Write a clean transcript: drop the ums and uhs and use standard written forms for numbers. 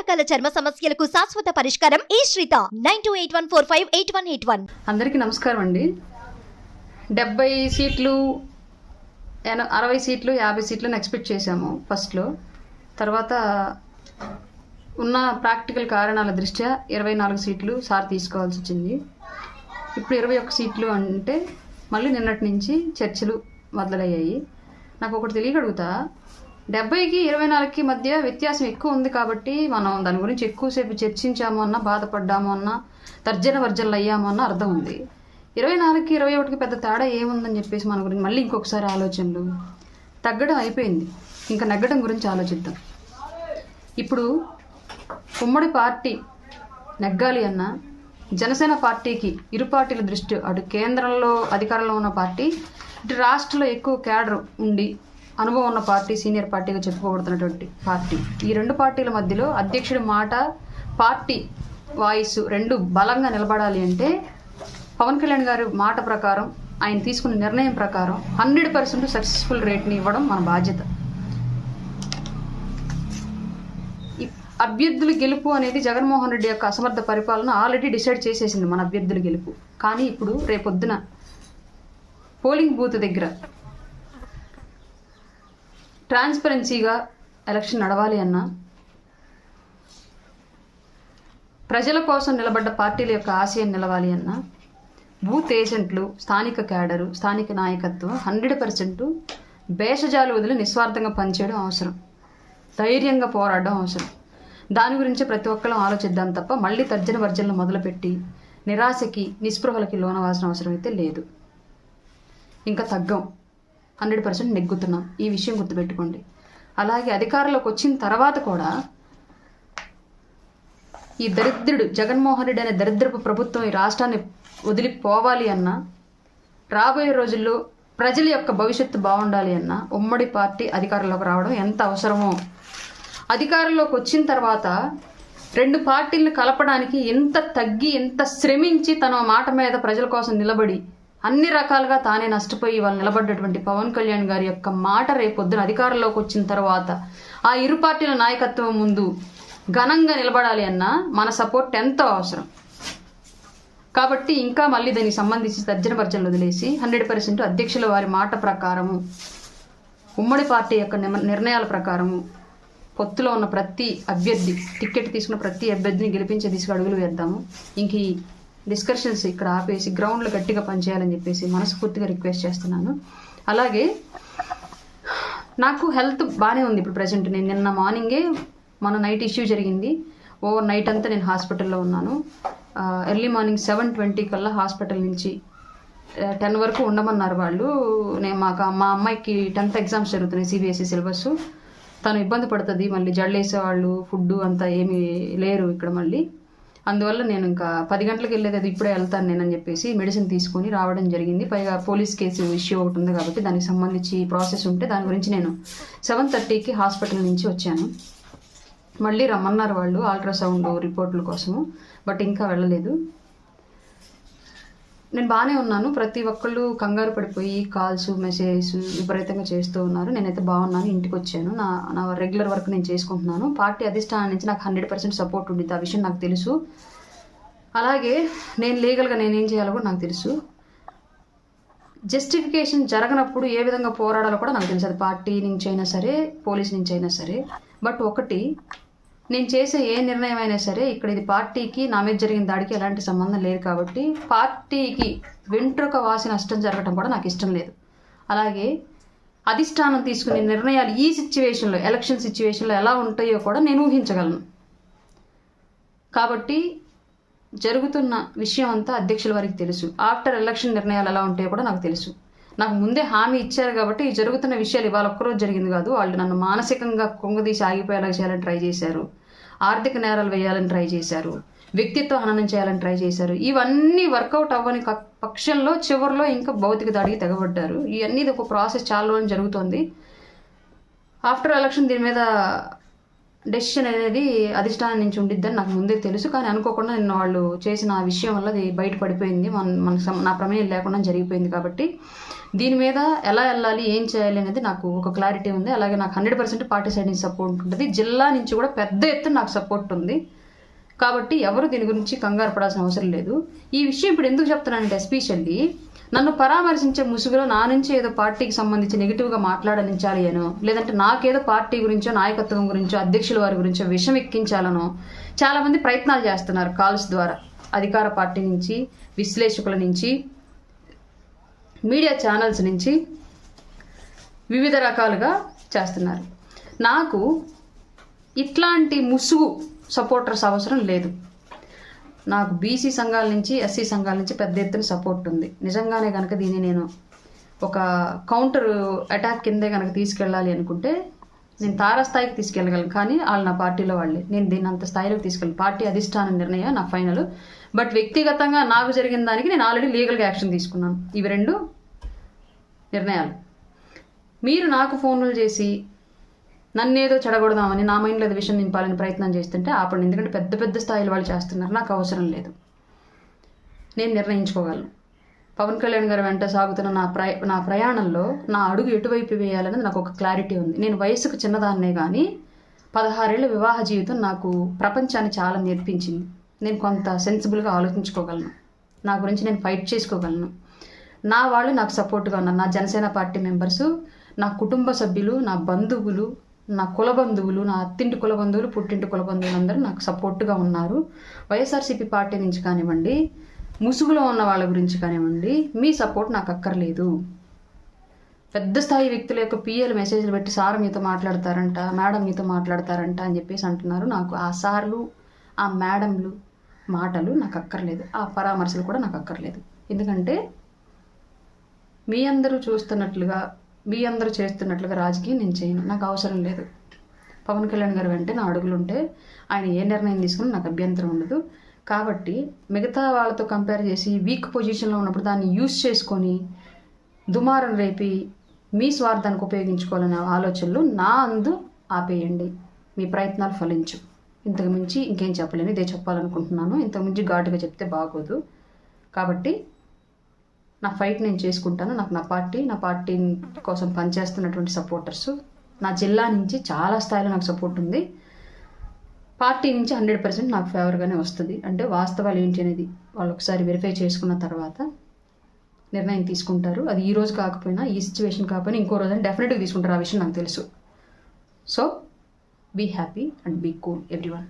రకాల చర్మ సమస్యలకు శాశ్వత పరిష్కారం ఈ శ్రీత 9281458181. అందరికీ నమస్కారం అండి. 70 సీట్లు 60 సీట్లు 50 సీట్లను ఎక్స్పెక్ట్ చేశాము ఫస్ట్లో. తర్వాత ఉన్న ప్రాక్టికల్ కారణాల దృష్ట్యా 24 సీట్లు సార్ తీసుకోవాల్సి వచ్చింది. ఇప్పుడు 21 సీట్లు అంటే మళ్ళీ నిన్నటి నుంచి చర్చలు మొదలయ్యాయి. నాకు ఒకటి తెలియగలుగుతా, 70కి 24కి మధ్య వ్యత్యాసం ఎక్కువ ఉంది కాబట్టి మనం దాని గురించి ఎక్కువసేపు చర్చించాము అన్నా, బాధపడ్డాము అన్నా, తర్జన వర్జనలు అయ్యాము అన్న అర్థం ఉంది. 24కి 21కి పెద్ద తేడా ఏముందని చెప్పేసి మన గురించి మళ్ళీ ఇంకొకసారి ఆలోచనలు. తగ్గడం అయిపోయింది, ఇంకా నెగ్గడం గురించి ఆలోచిద్దాం. ఇప్పుడు ఉమ్మడి పార్టీ నెగ్గాలి అన్నా, జనసేన పార్టీకి ఇరు పార్టీల దృష్టి, అటు కేంద్రంలో అధికారంలో ఉన్న పార్టీ, ఇటు రాష్ట్రంలో ఎక్కువ క్యాడర్ ఉండి అనుభవం ఉన్న పార్టీ, సీనియర్ పార్టీగా చెప్పుకోబడుతున్నటువంటి పార్టీ, ఈ రెండు పార్టీల మధ్యలో అధ్యక్షుడి మాట, పార్టీ వాయిస్ రెండు బలంగా నిలబడాలి అంటే పవన్ కళ్యాణ్ గారి మాట ప్రకారం, ఆయన తీసుకున్న నిర్ణయం ప్రకారం 100% సక్సెస్ఫుల్ రేట్ని ఇవ్వడం మన బాధ్యత. అభ్యర్థుల గెలుపు అనేది జగన్మోహన్ రెడ్డి యొక్క అసమర్థ పరిపాలన ఆల్రెడీ డిసైడ్ చేసేసింది మన అభ్యర్థుల గెలుపు. కానీ ఇప్పుడు రేపొద్దున పోలింగ్ బూత్ దగ్గర ట్రాన్స్పరెన్సీగా ఎలక్షన్ నడవాలి అన్నా, ప్రజల కోసం నిలబడ్డ పార్టీల యొక్క ఆశయం నిలవాలి అన్నా, బూత్ ఏజెంట్లు, స్థానిక క్యాడరు, స్థానిక నాయకత్వం 100% భేషజాలు వదిలి నిస్వార్థంగా పనిచేయడం అవసరం, ధైర్యంగా పోరాడడం అవసరం. దాని గురించి ప్రతి ఒక్కళ్ళం ఆలోచిద్దాం తప్ప మళ్ళీ తర్జన వర్జనలు మొదలుపెట్టి నిరాశకి, నిస్పృహలకి లోనవాల్సిన అవసరం అయితే లేదు. ఇంకా తగ్గం, 100% నెగ్గుతున్నాం, ఈ విషయం గుర్తుపెట్టుకోండి. అలాగే అధికారంలోకి వచ్చిన తర్వాత కూడా ఈ దరిద్రుడు జగన్మోహన్ రెడ్డి అనే దరిద్రపు ప్రభుత్వం ఈ రాష్ట్రాన్ని వదిలిపోవాలి అన్నా, రాబోయే రోజుల్లో ప్రజల యొక్క భవిష్యత్తు బాగుండాలి అన్నా ఉమ్మడి పార్టీ అధికారంలోకి రావడం ఎంత అవసరమో, అధికారంలోకి వచ్చిన తర్వాత రెండు పార్టీలను కలపడానికి ఎంత తగ్గి, ఎంత శ్రమించి తన మాట మీద ప్రజల కోసం నిలబడి అన్ని రకాలుగా తానే నష్టపోయి వాళ్ళు నిలబడ్డటువంటి పవన్ కళ్యాణ్ గారి యొక్క మాట రేపొద్దున అధికారంలోకి వచ్చిన తర్వాత ఆ ఇరు పార్టీల నాయకత్వం ముందు ఘనంగా నిలబడాలి అన్నా మన సపోర్ట్ ఎంతో అవసరం. కాబట్టి ఇంకా మళ్ళీ దానికి సంబంధించి తర్జన భర్జనలు వదిలేసి 100% అధ్యక్షుల వారి మాట ప్రకారము, ఉమ్మడి పార్టీ యొక్క నిర్ణయాల ప్రకారము పొత్తులో ఉన్న ప్రతి అభ్యర్థి, టికెట్ తీసుకున్న ప్రతి అభ్యర్థిని గెలిపించే దిశగా అడుగులు వేద్దాము. ఇంక ఈ డిస్కషన్స్ ఇక్కడ ఆపేసి గ్రౌండ్లో గట్టిగా పనిచేయాలని చెప్పేసి మనస్ఫూర్తిగా రిక్వెస్ట్ చేస్తున్నాను. అలాగే నాకు హెల్త్ బాగానే ఉంది ఇప్పుడు ప్రజెంట్. నేను నిన్న మార్నింగే మన నైట్ ఇష్యూ జరిగింది, ఓవర్ నైట్ అంతా నేను హాస్పిటల్లో ఉన్నాను. ఎర్లీ మార్నింగ్ 7:20 కల్లా హాస్పిటల్ నుంచి 10 వరకు ఉండమన్నారు వాళ్ళు. మా అమ్మాయికి 10th ఎగ్జామ్స్ జరుగుతున్నాయి, CBSE సిలబస్. తను ఇబ్బంది పడుతుంది, మళ్ళీ జడ్లేసేవాళ్ళు, ఫుడ్ అంతా ఏమీ లేరు ఇక్కడ మళ్ళీ. అందువల్ల నేను ఇంకా 10 గంటలకు వెళ్ళేది, అది ఇప్పుడే వెళ్తాను నేనని చెప్పేసి మెడిసిన్ తీసుకొని రావడం జరిగింది. పైగా పోలీస్ కేసు ఇష్యూ ఒకటి ఉంది కాబట్టి దానికి సంబంధించి ప్రాసెస్ ఉంటే దాని గురించి నేను 7:30కి హాస్పిటల్ నుంచి వచ్చాను. మళ్ళీ రమ్మన్నారు వాళ్ళు అల్ట్రాసౌండ్ రిపోర్ట్ల కోసము, బట్ ఇంకా వెళ్ళలేదు. నేను బాగానే ఉన్నాను. ప్రతి ఒక్కళ్ళు కంగారు పడిపోయి కాల్స్, మెసేజెస్ విపరీతంగా చేస్తూ ఉన్నారు. నేనైతే బాగున్నాను, ఇంటికి వచ్చాను. నా రెగ్యులర్ వర్క్ నేను చేసుకుంటున్నాను. పార్టీ అధిష్టానం నుంచి నాకు 100% సపోర్ట్ ఉండిద్ది, ఆ విషయం నాకు తెలుసు. అలాగే నేను లీగల్గా నేనేం చేయాలో కూడా నాకు తెలుసు. జస్టిఫికేషన్ జరగనప్పుడు ఏ విధంగా పోరాడాలో కూడా నాకు తెలుసు, అది పార్టీ నుంచి అయినా సరే, పోలీస్ నుంచి అయినా సరే. బట్ ఒకటి, నేను చేసే ఏ నిర్ణయం అయినా సరే ఇక్కడ ఇది పార్టీకి, నా మీద జరిగిన దాడికి ఎలాంటి సంబంధం లేదు కాబట్టి పార్టీకి వెంట్రుక వాసి నష్టం జరగడం కూడా నాకు ఇష్టం లేదు. అలాగే అధిష్టానం తీసుకునే నిర్ణయాలు ఈ సిచ్యువేషన్లో, ఎలక్షన్ సిచ్యువేషన్లో ఎలా ఉంటాయో కూడా నేను ఊహించగలను. కాబట్టి జరుగుతున్న విషయం అంతా అధ్యక్షుల వారికి తెలుసు. ఆఫ్టర్ ఎలక్షన్ నిర్ణయాలు ఎలా ఉంటాయో కూడా నాకు తెలుసు. నాకు ముందే హామీ ఇచ్చారు కాబట్టి ఈ జరుగుతున్న విషయాలు ఇవాళ ఒక్కరోజు జరిగింది కాదు. వాళ్ళు నన్ను మానసికంగా కొంగదీసి ఆగిపోయేలా చేయాలని ట్రై చేశారు, ఆర్థిక నేరాలు వేయాలని ట్రై చేశారు, వ్యక్తిత్వ హననం చేయాలని ట్రై చేశారు. ఇవన్నీ వర్కౌట్ అవ్వని పక్షంలో చివరిలో ఇంకా భౌతిక దాడికి తెగబడ్డారు. ఇవన్నీ ఒక ప్రాసెస్ చాలా రోజులు జరుగుతోంది. ఆఫ్టర్ ఎలక్షన్ దీని మీద డెసిషన్ అనేది అధిష్టానం నుంచి ఉండిద్దని నాకు ముందే తెలుసు. కానీ అనుకోకుండా నిన్న వాళ్ళు చేసిన విషయం వల్ల అది బయటపడిపోయింది, నా ప్రమేయం లేకుండా జరిగిపోయింది. కాబట్టి దీని మీద ఎలా వెళ్ళాలి, ఏం చేయాలి అనేది నాకు ఒక క్లారిటీ ఉంది. అలాగే నాకు 100% పార్టీ సైడ్ నుంచి సపోర్ట్ ఉంటుంది. జిల్లా నుంచి కూడా పెద్ద ఎత్తున నాకు సపోర్ట్ ఉంది. కాబట్టి ఎవరు దీని గురించి కంగారు పడాల్సిన అవసరం లేదు. ఈ విషయం ఇప్పుడు ఎందుకు చెప్తున్నానంటే, ఎస్పెషల్లీ నన్ను పరామర్శించే ముసుగులో నా నుంచి ఏదో పార్టీకి సంబంధించి నెగిటివ్గా మాట్లాడనించాలి అనో, లేదంటే నాకేదో పార్టీ గురించో, నాయకత్వం గురించో, అధ్యక్షుల వారి గురించో విషం ఎక్కించాలనో చాలామంది ప్రయత్నాలు చేస్తున్నారు. కాల్స్ ద్వారా అధికార పార్టీ నుంచి, విశ్లేషకుల నుంచి, మీడియా ఛానల్స్ నుంచి వివిధ రకాలుగా చేస్తున్నారు. నాకు ఇట్లాంటి ముసుగు సపోర్టర్స్ అవసరం లేదు. నాకు బీసీ సంఘాల నుంచి, ఎస్సీ సంఘాల నుంచి పెద్ద ఎత్తున సపోర్ట్ ఉంది. నిజంగానే కనుక దీన్ని నేను ఒక కౌంటర్ అటాక్ కిందే కనుక తీసుకెళ్ళాలి అనుకుంటే నేను తారాస్థాయికి తీసుకెళ్ళగలను. కానీ వాళ్ళు నా పార్టీలో వాళ్ళే. నేను దీన్ని అంత స్థాయిలోకి తీసుకెళ్ళను. పార్టీ అధిష్టాన నిర్ణయం నా ఫైనల్. బట్ వ్యక్తిగతంగా నాకు జరిగిన దానికి నేను ఆల్రెడీ లీగల్గా యాక్షన్ తీసుకున్నాను. ఇవి 2 నిర్ణయాలు. మీరు నాకు ఫోన్లు చేసి నన్నేదో చెడగొడదామని, నా మైండ్లో ఏదో విషయం నింపాలని ప్రయత్నం చేస్తుంటే ఆపండి. ఎందుకంటే పెద్ద పెద్ద స్థాయిలో వాళ్ళు చేస్తున్నారు. నాకు అవసరం లేదు. నేను నిర్ణయించుకోగలను. పవన్ కళ్యాణ్ గారు వెంట సాగుతున్న నా ప్రయాణంలో నా అడుగు ఎటువైపు వేయాలనేది నాకు ఒక క్లారిటీ ఉంది. నేను వయసుకు చిన్నదాన్నే కానీ 16 ఏళ్ళ వివాహ జీవితం నాకు ప్రపంచాన్ని చాలా నేర్పించింది. నేను కొంత సెన్సిబుల్గా ఆలోచించుకోగలను. నా గురించి నేను ఫైట్ చేసుకోగలను. నా వాళ్ళు నాకు సపోర్ట్గా ఉన్నారు. నా జనసేన పార్టీ మెంబర్సు, నా కుటుంబ సభ్యులు, నా బంధువులు, నా కుల బంధువులు, నా అత్తింటి కుల బంధువులు, పుట్టింటి కుల బంధువులు అందరూ నాకు సపోర్ట్గా ఉన్నారు. వైఎస్ఆర్సీపీ పార్టీ నుంచి కానివ్వండి, ముసుగులో ఉన్న వాళ్ళ గురించి కానివ్వండి, మీ సపోర్ట్ నాకు అక్కర్లేదు. పెద్ద స్థాయి వ్యక్తుల యొక్క పిఏలు మెసేజ్లు పెట్టి సార్ మీతో మాట్లాడతారంట, మేడం మీతో మాట్లాడతారంట అని చెప్పేసి అంటున్నారు. నాకు ఆ సార్లు, ఆ మేడంలు మాటలు నాకు అక్కర్లేదు. ఆ పరామర్శలు కూడా నాకు అక్కర్లేదు. ఎందుకంటే మీ అందరూ చూస్తున్నట్లుగా, మీ అందరూ చేస్తున్నట్లుగా రాజకీయం నేను చేయను. నాకు అవసరం లేదు. పవన్ కళ్యాణ్ గారు వెంటే నా అడుగులుంటే ఆయన ఏ నిర్ణయం తీసుకుని నాకు అభ్యంతరం ఉండదు. కాబట్టి మిగతా వాళ్ళతో కంపేర్ చేసి వీక్ పొజిషన్లో ఉన్నప్పుడు దాన్ని యూజ్ చేసుకొని దుమారం రేపి మీ స్వార్థానికి ఉపయోగించుకోవాలనే ఆలోచనలు నా అందు ఆపేయండి. మీ ప్రయత్నాలు ఫలించు. ఇంతకు మించి ఇంకేం చెప్పలేను. ఇదే చెప్పాలనుకుంటున్నాను. ఇంతకు మించి ఘాటుగా చెప్తే బాగోదు. కాబట్టి నా ఫైట్ నేను చేసుకుంటాను. నాకు నా పార్టీ కోసం పనిచేస్తున్నటువంటి సపోర్టర్సు, నా జిల్లా నుంచి చాలా స్థాయిలో నాకు సపోర్ట్ ఉంది. పార్టీ నుంచి 100% నాకు ఫేవర్గానే వస్తుంది. అంటే వాస్తవాలు ఏంటి అనేది వాళ్ళు ఒకసారి వెరిఫై చేసుకున్న తర్వాత నిర్ణయం తీసుకుంటారు. అది ఈ రోజు కాకపోయినా, ఈ సిచ్యువేషన్ కాకపోయినా ఇంకో రోజు డెఫినెట్గా తీసుకుంటారు. ఆ విషయం నాకు తెలుసు. So be happy and be cool everyone.